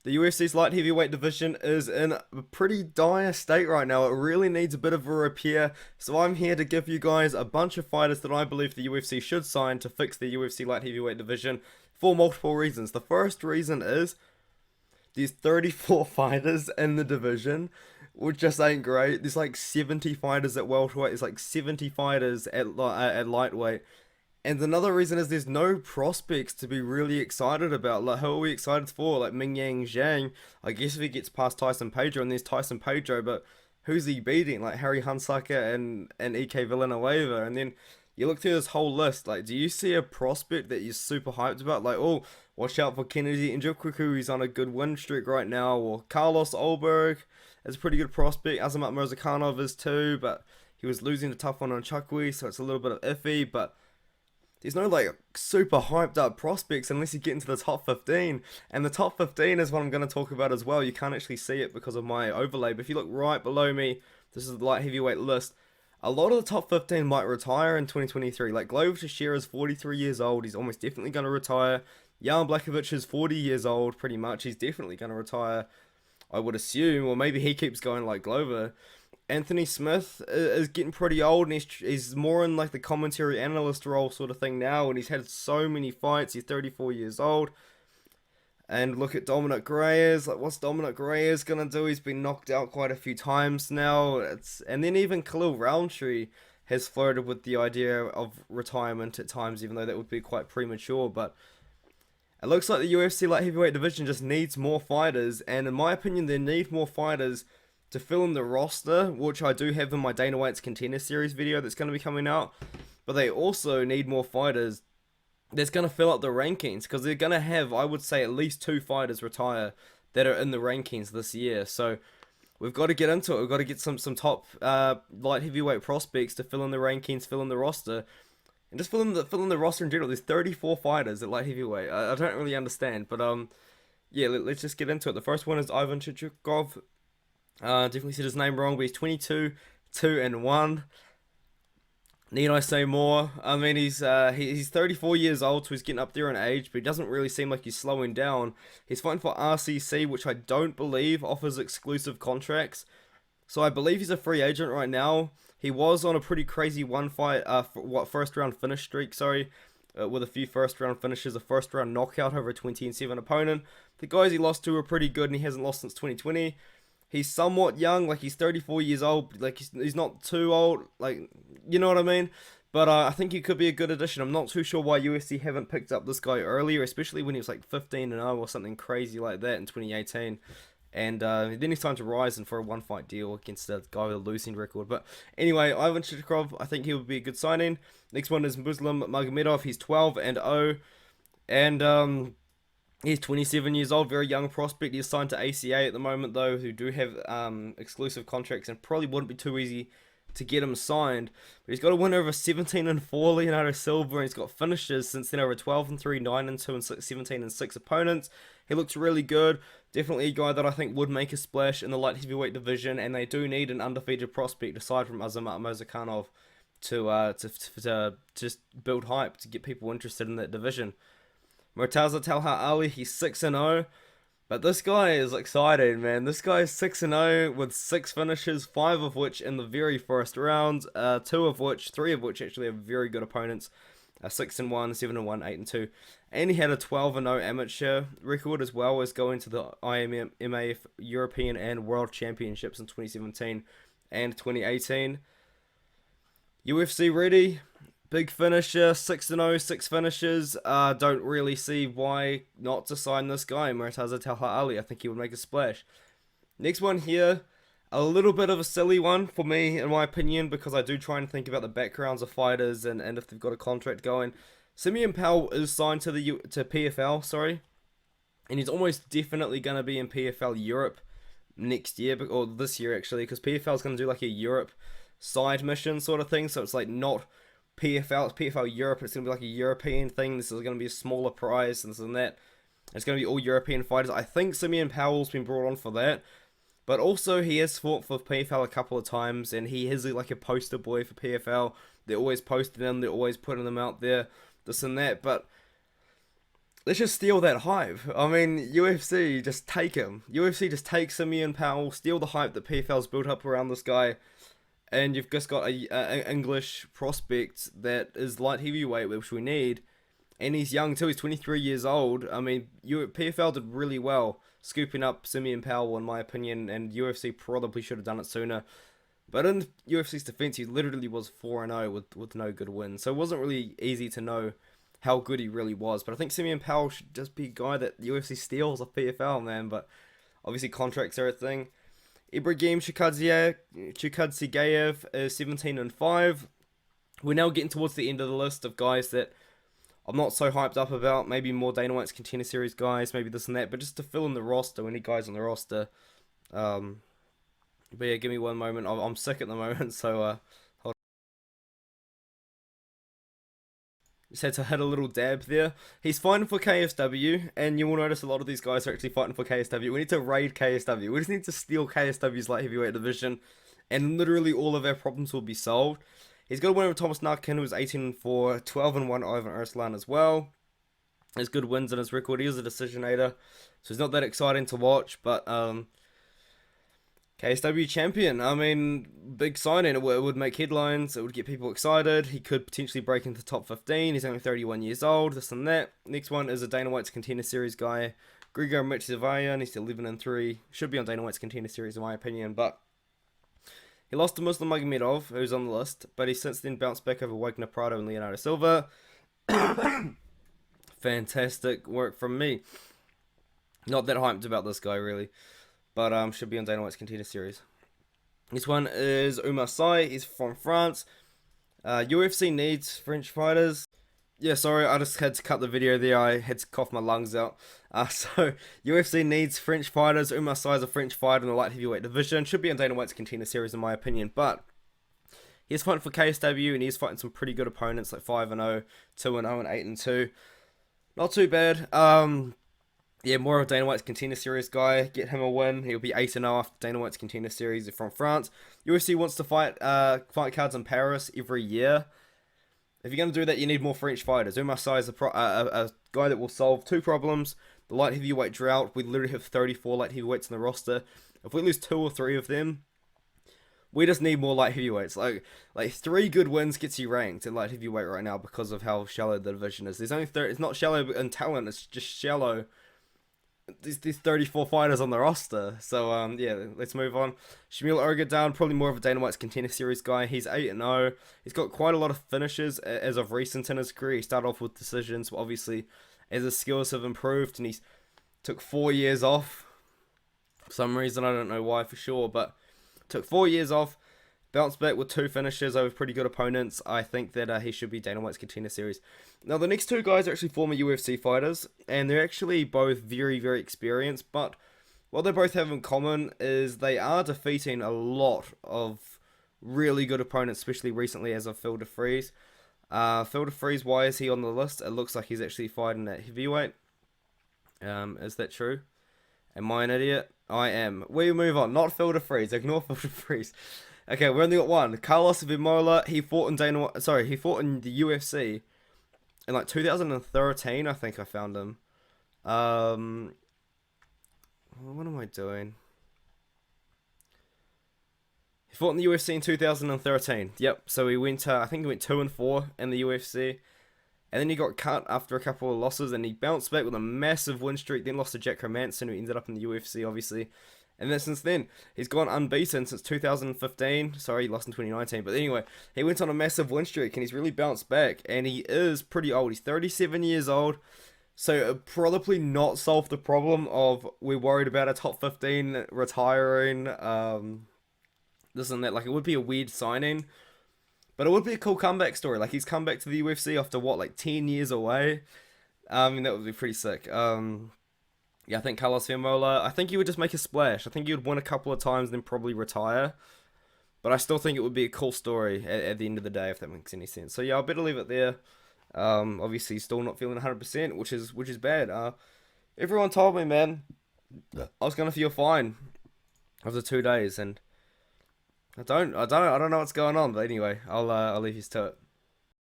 The UFC's light heavyweight division is in a pretty dire state right now. It really needs a bit of a repair. So I'm here to give you guys a bunch of fighters that I believe the UFC should sign to fix the UFC light heavyweight division for multiple reasons. The first reason is there's 34 fighters in the division, which just ain't great. There's like 70 fighters at welterweight. There's like 70 fighters at lightweight. And another reason is there's no prospects to be really excited about. Like, who are we excited for? Like Ming Yang Zhang. I guess if he gets past Tyson Pedro, and there's Tyson Pedro, but who's he beating? Like Harry Hunsucker and EK Villanueva. And then you look through this whole list. Like, do you see a prospect that you're super hyped about? Like, oh, watch out for Kennedy Njoku. He's on a good win streak right now. Or Carlos Olberg is a pretty good prospect. Azamat Murzakanov is too, but he was losing a tough one on Chukwi, so it's a little bit of iffy. But there's no like super hyped up prospects unless you get into the top 15. And the top 15 is what I'm going to talk about as well. You can't actually see it because of my overlay, but if you look right below me, this is the light heavyweight list. A lot of the top 15 might retire in 2023. Like Glover Teixeira is 43 years old. He's almost definitely going to retire. Jan Blachowicz is 40 years old, pretty much. He's definitely going to retire, I would assume. Or maybe he keeps going like Glover. Anthony Smith is getting pretty old, and he's more in like the commentary analyst role sort of thing now, and he's had so many fights. He's 34 years old. And look at Dominic Reyes. Like, what's Dominic Reyes gonna do? He's been knocked out quite a few times now. And then even Khalil Roundtree has flirted with the idea of retirement at times, even though that would be quite premature. But it looks like the UFC light heavyweight division just needs more fighters, and in my opinion, they need more fighters to fill in the roster, which I do have in my Dana White's Contender Series video that's going to be coming out. But they also need more fighters that's going to fill up the rankings, because they're going to have, I would say, at least 2 fighters retire that are in the rankings this year. So we've got to get into it. We've got to get some top light heavyweight prospects to fill in the rankings, fill in the roster, and just fill in the roster in general. There's 34 fighters at light heavyweight. I don't really understand, but yeah, let's just get into it. The first one is Ivan Chichikov. Definitely said his name wrong, but he's 22, 2-1. Need I say more? I mean, he's 34 years old, so he's getting up there in age, but he doesn't really seem like he's slowing down. He's fighting for RCC, which I don't believe offers exclusive contracts. So I believe he's a free agent right now. He was on a pretty crazy first round finish streak, with a few first round finishes, a first round knockout over a 20-7 opponent. The guys he lost to were pretty good, and he hasn't lost since 2020. He's somewhat young, like he's 34 years old, like he's not too old, like, you know what I mean? But I think he could be a good addition. I'm not too sure why UFC haven't picked up this guy earlier, especially when he was like 15-0 or something crazy like that in 2018. And then he's time to rise and for a one-fight deal against a guy with a losing record. But anyway, Ivan Chichikov, I think he would be a good signing. Next one is Muslim Magomedov. He's 12-0, and he's 27 years old, very young prospect. He's signed to ACA at the moment, though, who do have exclusive contracts, and probably wouldn't be too easy to get him signed. But he's got a win over 17-4 Leonardo Silva, and he's got finishes since then over 12-3, 9-2, and 17-6 opponents. He looks really good. Definitely a guy that I think would make a splash in the light heavyweight division, and they do need an undefeated prospect aside from Azamat Murzakanov to just build hype to get people interested in that division. Murtaza Talha Ali, he's 6-0, but this guy is exciting, man. This guy is 6-0 with 6 finishes, 5 of which in the very first round, 3 of which actually have very good opponents, 6-1, 7-1, 8-2, and he had a 12-0 amateur record as well as going to the IMMA European and World Championships in 2017 and 2018. UFC ready. Big finisher, 6-0, 6 finishes. Don't really see why not to sign this guy, Murtaza Talha Ali. I think he would make a splash. Next one here, a little bit of a silly one for me, in my opinion, because I do try and think about the backgrounds of fighters and if they've got a contract going. Simeon Powell is signed to PFL, and he's almost definitely going to be in PFL Europe next year, or this year actually, because PFL is going to do like a Europe side mission sort of thing, so it's like not PFL, it's PFL Europe. It's going to be like a European thing. This is going to be a smaller prize and this and that. It's going to be all European fighters. I think Simeon Powell's been brought on for that. But also he has fought for PFL a couple of times, and he is like a poster boy for PFL. They're always posting him, they're always putting them out there, this and that. But let's just steal that hype. I mean, UFC just take him. UFC just take Simeon Powell, steal the hype that PFL's built up around this guy, and you've just got a English prospect that is light heavyweight, which we need. And he's young too. He's 23 years old. I mean, PFL did really well scooping up Simeon Powell, in my opinion, and UFC probably should have done it sooner. But in UFC's defense, he literally was 4-0 with no good wins. So it wasn't really easy to know how good he really was. But I think Simeon Powell should just be a guy that UFC steals off PFL, man. But obviously contracts are a thing. Ibrahim Chukadzegayev is 17-5. We're now getting towards the end of the list of guys that I'm not so hyped up about. Maybe more Dana White's Contender Series guys, maybe this and that. But just to fill in the roster, we need guys on the roster. But yeah, give me one moment. I'm sick at the moment, so hold on. Just had to hit a little dab there. He's fighting for KSW, and you will notice a lot of these guys are actually fighting for KSW. We need to raid KSW. We just need to steal KSW's light heavyweight division, and literally all of our problems will be solved. He's got a win over Thomas Narkin, who was 18-4, 12-1 over Arslan as well. There's good wins in his record. He is a decisionator, so he's not that exciting to watch, but KSW champion. I mean, big signing. It would make headlines. It would get people excited. He could potentially break into the top 15. He's only 31 years old. This and that. Next one is a Dana White's Contender Series guy, Grigor Mitzvayan. He's 11-3. Should be on Dana White's Contender Series in my opinion, but he lost to Muslim Magomedov, who's on the list, but he's since then bounced back over Wagner Prado and Leonardo Silva. Fantastic work from me. Not that hyped about this guy, really. But should be on Dana White's Contender Series. This one is Umar Sy. He's from France. UFC needs French fighters. Yeah, sorry, I just had to cut the video there. I had to cough my lungs out. So, UFC needs French fighters. Umar Sy is a French fighter in the light heavyweight division. Should be on Dana White's Contender Series, in my opinion. But he's fighting for KSW, and he's fighting some pretty good opponents, like 5-0, 2-0, and 8-2. Not too bad. Yeah, more of Dana White's Contender Series guy. Get him a win. He'll be 8-0 after Dana White's Contender Series from France. UFC wants to fight cards in Paris every year. If you're going to do that, you need more French fighters. Umar Sy is a guy that will solve two problems. The light heavyweight drought. We literally have 34 light heavyweights in the roster. If we lose 2 or 3 of them, we just need more light heavyweights. Like 3 good wins gets you ranked in light heavyweight right now because of how shallow the division is. There's only 30. It's not shallow in talent. It's just shallow. There's 34 fighters on the roster. So, yeah, let's move on. Shamil Ogadan, probably more of a Dana White's Contender Series guy. He's 8-0. He's got quite a lot of finishes as of recent in his career. He started off with decisions, but obviously, as his skills have improved, and he's took 4 years off. For some reason, I don't know why for sure, but took 4 years off. Bounced back with 2 finishes over pretty good opponents. I think that he should be Dana White's Contender Series. Now, the next 2 guys are actually former UFC fighters, and they're actually both very, very experienced, but what they both have in common is they are defeating a lot of really good opponents, especially recently as of Phil DeFries. Phil DeFries, why is he on the list? It looks like he's actually fighting at heavyweight. Is that true? Am I an idiot? I am. We move on. Not Phil DeFries. Ignore Phil DeFries. Okay, we only got one. Carlos Vimola, he fought in the UFC in like 2013, I think I found him. What am I doing? He fought in the UFC in 2013. Yep, so he went, I think he went 2-4 in the UFC. And then he got cut after a couple of losses, and he bounced back with a massive win streak, then lost to Jack Hermanson, who ended up in the UFC, obviously. And then since then, he's gone unbeaten since 2015. Sorry, he lost in 2019. But anyway, he went on a massive win streak, and he's really bounced back. And he is pretty old. He's 37 years old. So it'll probably not solve the problem of we're worried about a top 15 retiring, this and that. Like, it would be a weird signing. But it would be a cool comeback story. Like, he's come back to the UFC after, what, like 10 years away? I mean, that would be pretty sick. Yeah, I think Carlos Vimola, I think he would just make a splash. I think he would win a couple of times, then probably retire. But I still think it would be a cool story at the end of the day, if that makes any sense. So yeah, I better leave it there. Obviously, still not feeling 100%, which is bad. Everyone told me, man, I was gonna feel fine after 2 days, and I don't know what's going on. But anyway, I'll leave you to it.